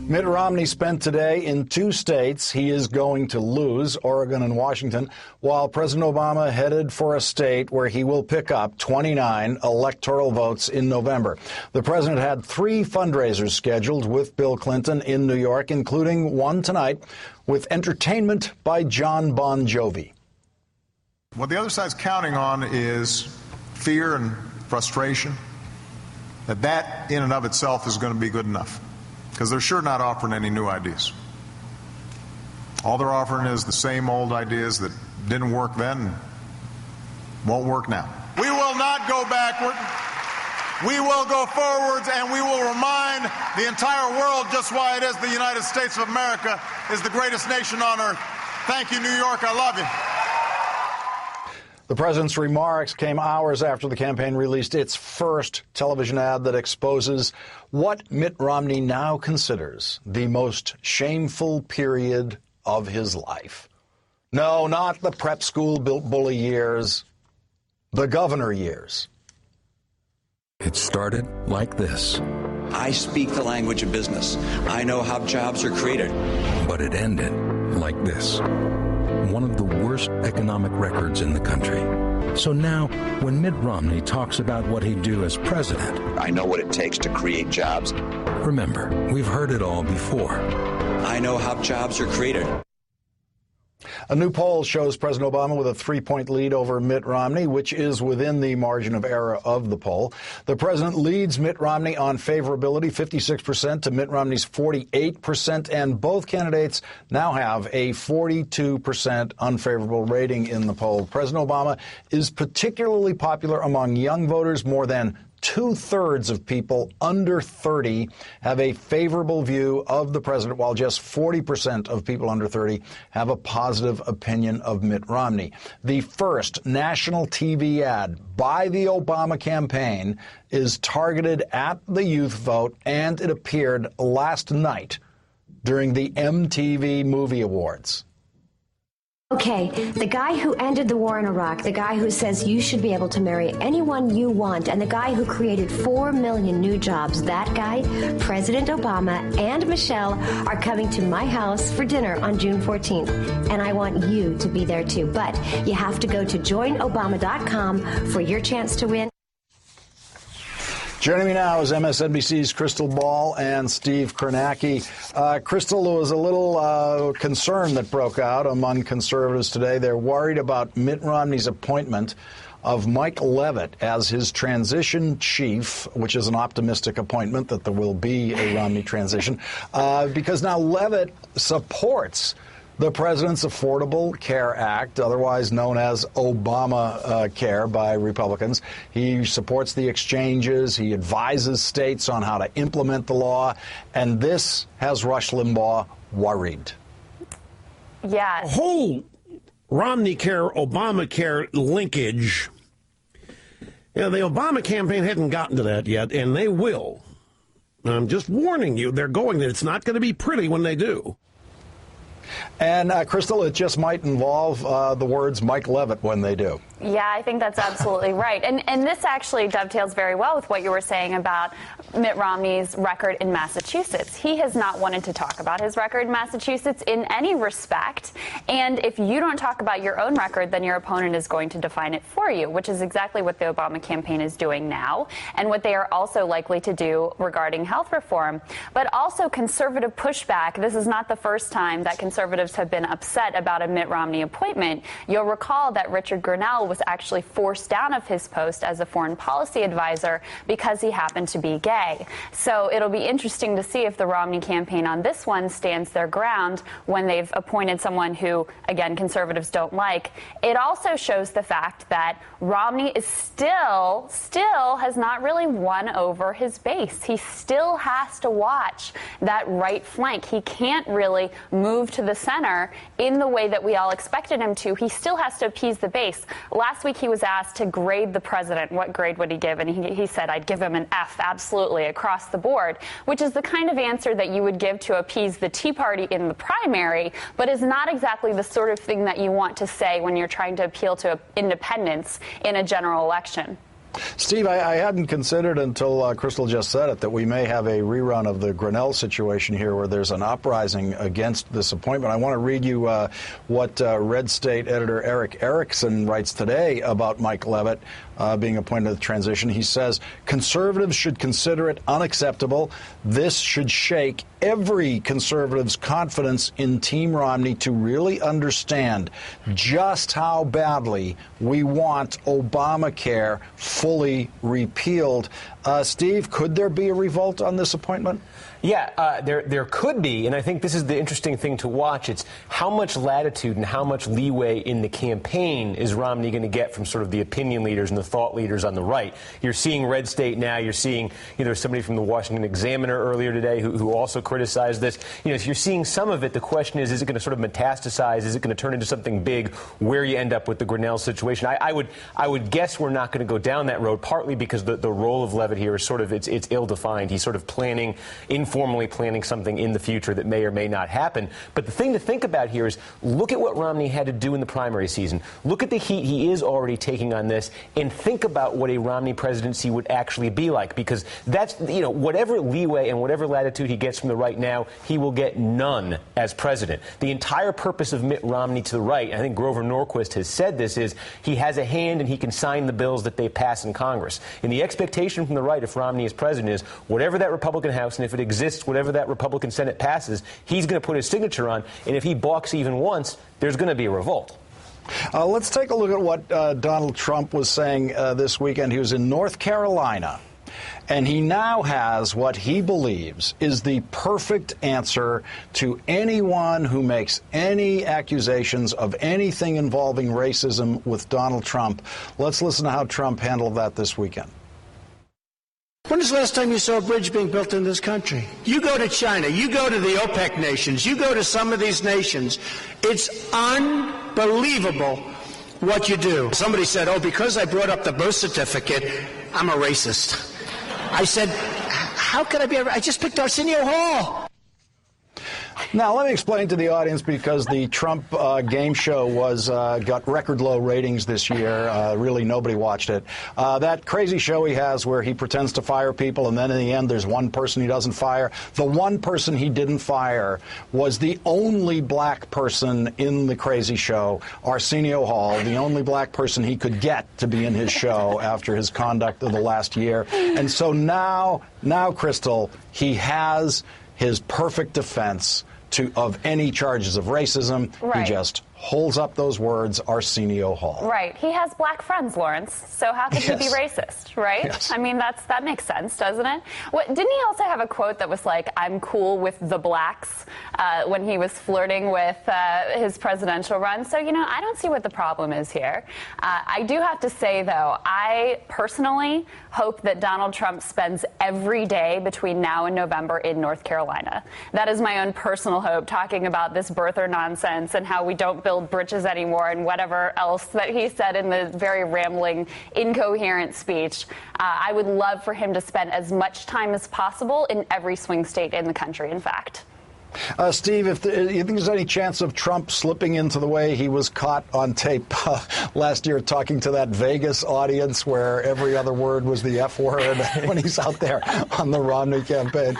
Mitt Romney spent today in two states he is going to lose, Oregon and Washington, while President Obama headed for a state where he will pick up 29 electoral votes in November. The president had three fundraisers scheduled with Bill Clinton in New York, including one tonight with entertainment by John Bon Jovi. What the other side's counting on is fear and frustration, that in and of itself is going to be good enough. Because they're sure not offering any new ideas. All they're offering is the same old ideas that didn't work then, won't work now. We will not go backward. We will go forwards, and we will remind the entire world just why it is the United States of America is the greatest nation on earth. Thank you, New York. I love you. The president's remarks came hours after the campaign released its first television ad that exposes what Mitt Romney now considers the most shameful period of his life. No, not the prep school bully years, the governor years. It started like this. I speak the language of business. I know how jobs are created. But it ended like this. One of the worst economic records in the country. So now, when Mitt Romney talks about what he'd do as president, I know what it takes to create jobs. Remember, we've heard it all before. I know how jobs are created. A new poll shows President Obama with a 3-point lead over Mitt Romney, which is within the margin of error of the poll. The president leads Mitt Romney on favorability, 56% to Mitt Romney's 48%, and both candidates now have a 42% unfavorable rating in the poll. President Obama is particularly popular among young voters. More than two-thirds of people under 30 have a favorable view of the president, while just 40% of people under 30 have a positive opinion of Mitt Romney. The first national TV ad by the Obama campaign is targeted at the youth vote, and it appeared last night during the MTV Movie Awards. Okay, the guy who ended the war in Iraq, the guy who says you should be able to marry anyone you want, and the guy who created 4 million new jobs, that guy, President Obama and Michelle, are coming to my house for dinner on June 14th. And I want you to be there too. But you have to go to joinobama.com for your chance to win. Joining me now is MSNBC's Crystal Ball and Steve Kornacki. Crystal, there was a little concern that broke out among conservatives today. They're worried about Mitt Romney's appointment of Mike Leavitt as his transition chief, which is an optimistic appointment that there will be a Romney transition, because now Leavitt supports the president's Affordable Care Act, otherwise known as Obamacare by Republicans. He supports the exchanges. He advises states on how to implement the law. And this has Rush Limbaugh worried. Yeah. The whole Romney-care, Obamacare linkage, the Obama campaign hadn't gotten to that yet, and they will. I'm just warning you, they're going there. It's not going to be pretty when they do. And, Crystal, it just might involve the words Mike Leavitt when they do. Yeah, I think that's absolutely right. And this actually dovetails very well with what you were saying about Mitt Romney's record in Massachusetts. He has not wanted to talk about his record in Massachusetts in any respect. And if you don't talk about your own record, then your opponent is going to define it for you, which is exactly what the Obama campaign is doing now and what they are also likely to do regarding health reform. But also conservative pushback. This is not the first time that conservatives have been upset about a Mitt Romney appointment. You'll recall that Richard Grenell was actually forced down of his post as a foreign policy advisor because he happened to be gay. So it'll be interesting to see if the Romney campaign on this one stands their ground when they've appointed someone who, again, conservatives don't like. It also shows the fact that Romney is still has not really won over his base. He still has to watch that right flank. He can't really move to the center in the way that we all expected him to. He still has to appease the base. Last week he was asked to grade the president. What grade would he give? And he said, I'd give him an F, absolutely, across the board, which is the kind of answer that you would give to appease the Tea Party in the primary, but is not exactly the sort of thing that you want to say when you're trying to appeal to independents in a general election. Steve, I hadn't considered until Crystal just said it that we may have a rerun of the Grinnell situation here where there's an uprising against this appointment. I want to read you what Red State editor Eric Erickson writes today about Mike Leavitt being appointed to the transition. He says, conservatives should consider it unacceptable. This should shake every conservative's confidence in Team Romney to really understand just how badly we want Obamacare fully repealed. Steve, could there be a revolt on this appointment? Yeah, there could be, and I think this is the interesting thing to watch. It's how much latitude and how much leeway in the campaign is Romney going to get from sort of the opinion leaders and the thought leaders on the right. You're seeing Red State now. You're seeing somebody from the Washington Examiner earlier today who also criticized this. So you're seeing some of it. The question is it going to sort of metastasize? Is it going to turn into something big where you end up with the Grinnell situation? I would guess we're not going to go down that road, partly because the role of Leavitt here is sort of it's ill-defined. He's sort of informally planning something in the future that may or may not happen. But the thing to think about here is look at what Romney had to do in the primary season. Look at the heat he is already taking on this, and think about what a Romney presidency would actually be like, because that's, whatever leeway and whatever latitude he gets from the right now, he will get none as president. The entire purpose of Mitt Romney to the right, I think Grover Norquist has said this, is he has a hand and he can sign the bills that they pass in Congress. And the expectation from the right, if Romney is president, is whatever that Republican House, and if it exists, whatever that Republican Senate passes, he's going to put his signature on. And if he balks even once, there's going to be a revolt. Let's take a look at what Donald Trump was saying this weekend. He was in North Carolina, and he now has what he believes is the perfect answer to anyone who makes any accusations of anything involving racism with Donald Trump. Let's listen to how Trump handled that this weekend. When was the last time you saw a bridge being built in this country? You go to China, you go to the OPEC nations, you go to some of these nations. It's unbelievable what you do. Somebody said, because I brought up the birth certificate, I'm a racist. I said, how could I be I just picked Arsenio Hall. Now, let me explain to the audience, because the Trump game show got record low ratings this year. Really, nobody watched it. That crazy show he has where he pretends to fire people, and then in the end, there's one person he doesn't fire. The one person he didn't fire was the only black person in the crazy show, Arsenio Hall, the only black person he could get to be in his show after his conduct of the last year. And so now, Crystal, he has his perfect defense of any charges of racism. Right. He just holds up those words, Arsenio Hall. Right. He has black friends, Lawrence. So how could he be racist, right? Yes. I mean, that makes sense, doesn't it? Didn't he also have a quote that was like, I'm cool with the blacks, when he was flirting with his presidential run? So, I don't see what the problem is here. I do have to say, though, I personally hope that Donald Trump spends every day between now and November in North Carolina. That is my own personal hope, talking about this birther nonsense and how we don't build bridges anymore and whatever else that he said in the very rambling, incoherent speech. I would love for him to spend as much time as possible in every swing state in the country, in fact. Steve, you think there's any chance of Trump slipping into the way he was caught on tape last year talking to that Vegas audience where every other word was the F word when he's out there on the Romney campaign?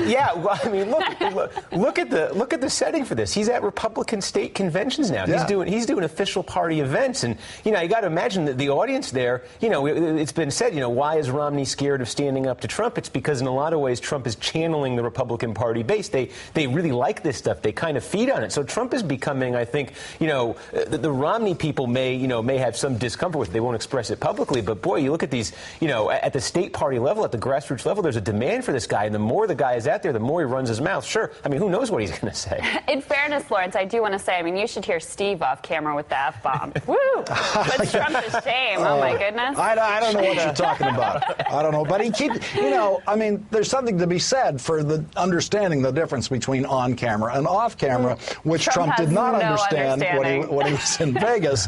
Yeah, well, I mean, look at the setting for this. He's at Republican state conventions now. Yeah. He's doing official party events, and you got to imagine that the audience there. It's been said, why is Romney scared of standing up to Trump? It's because in a lot of ways Trump is channeling the Republican Party base. They really like this stuff. They kind of feed on it. So Trump is becoming, I think, the Romney people may have some discomfort with it. They won't express it publicly. But boy, you look at these, at the state party level, at the grassroots level, there's a demand for this guy. And the more the guy is out there, the more he runs his mouth. Sure. I mean, who knows what he's going to say? In fairness, Lawrence, I do want to say, you should hear Steve off camera with the F-bomb. Woo! But Trump is shame. Oh, my goodness. I don't know what you're talking about. I don't know. But he keeps, there's something to be said for the understanding the difference between on camera and off camera, which Trump did not understand when he was in Vegas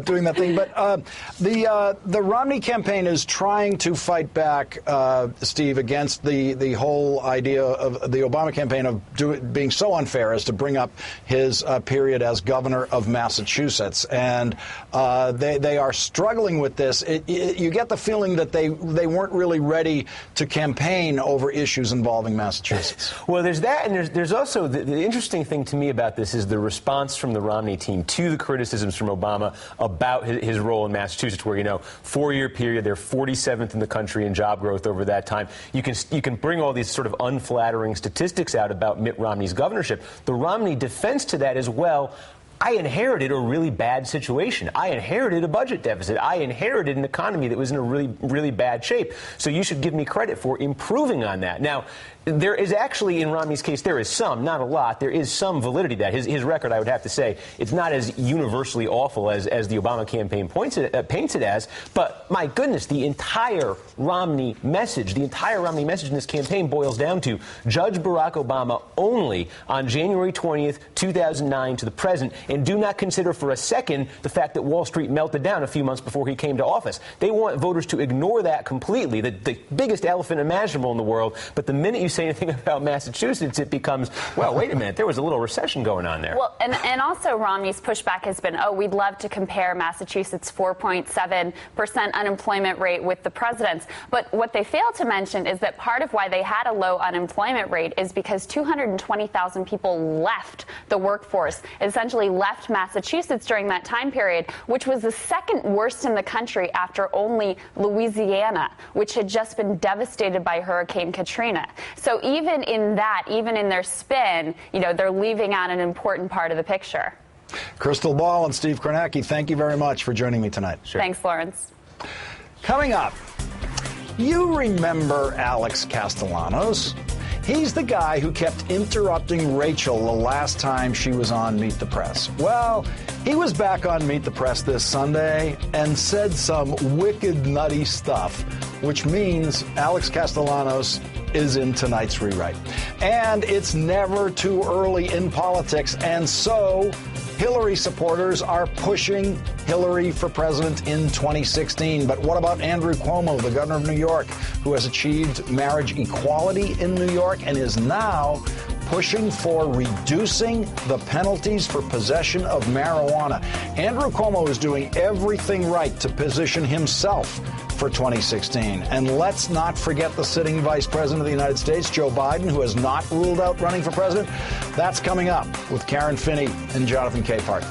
doing that thing. But the Romney campaign is trying to fight back, Steve, against the whole idea idea of the Obama campaign of being so unfair as to bring up his period as governor of Massachusetts. And they are struggling with this. You get the feeling that they weren't really ready to campaign over issues involving Massachusetts. Well, there's that, and there's also the interesting thing to me about this is the response from the Romney team to the criticisms from Obama about his role in Massachusetts, where, 4-year period, they're 47th in the country in job growth over that time. You can bring all these sort of unflattering statistics out about Mitt Romney's governorship. The Romney defense to that is, well, I inherited a really bad situation. I inherited a budget deficit. I inherited an economy that was in a really, really bad shape. So you should give me credit for improving on that. Now, there is actually, in Romney's case, there is some, not a lot, there is some validity to that. His record, I would have to say, it's not as universally awful as the Obama campaign paints it as. But, my goodness, the entire Romney message in this campaign boils down to judge Barack Obama only on January 20th, 2009 to the present, and do not consider for a second the fact that Wall Street melted down a few months before he came to office. They want voters to ignore that completely, the biggest elephant imaginable in the world. But the minute you say anything about Massachusetts, it becomes, well, wait a minute, there was a little recession going on there. Well, and also Romney's pushback has been, we'd love to compare Massachusetts' 4.7% unemployment rate with the president's. But what they fail to mention is that part of why they had a low unemployment rate is because 220,000 people left the workforce, essentially left Massachusetts during that time period, which was the second worst in the country after only Louisiana, which had just been devastated by Hurricane Katrina. So even in that, even in their spin, they're leaving out an important part of the picture. Crystal Ball and Steve Kornacki, thank you very much for joining me tonight. Sure. Thanks, Lawrence. Coming up, you remember Alex Castellanos. He's the guy who kept interrupting Rachel the last time she was on Meet the Press. Well, he was back on Meet the Press this Sunday and said some wicked, nutty stuff, which means Alex Castellanos is in tonight's rewrite. And it's never too early in politics, and so Hillary supporters are pushing Hillary for president in 2016. But what about Andrew Cuomo, the governor of New York, who has achieved marriage equality in New York and is now pushing for reducing the penalties for possession of marijuana? Andrew Cuomo is doing everything right to position himself for 2016. And let's not forget the sitting vice president of the United States, Joe Biden, who has not ruled out running for president. That's coming up with Karen Finney and Jonathan Capehart.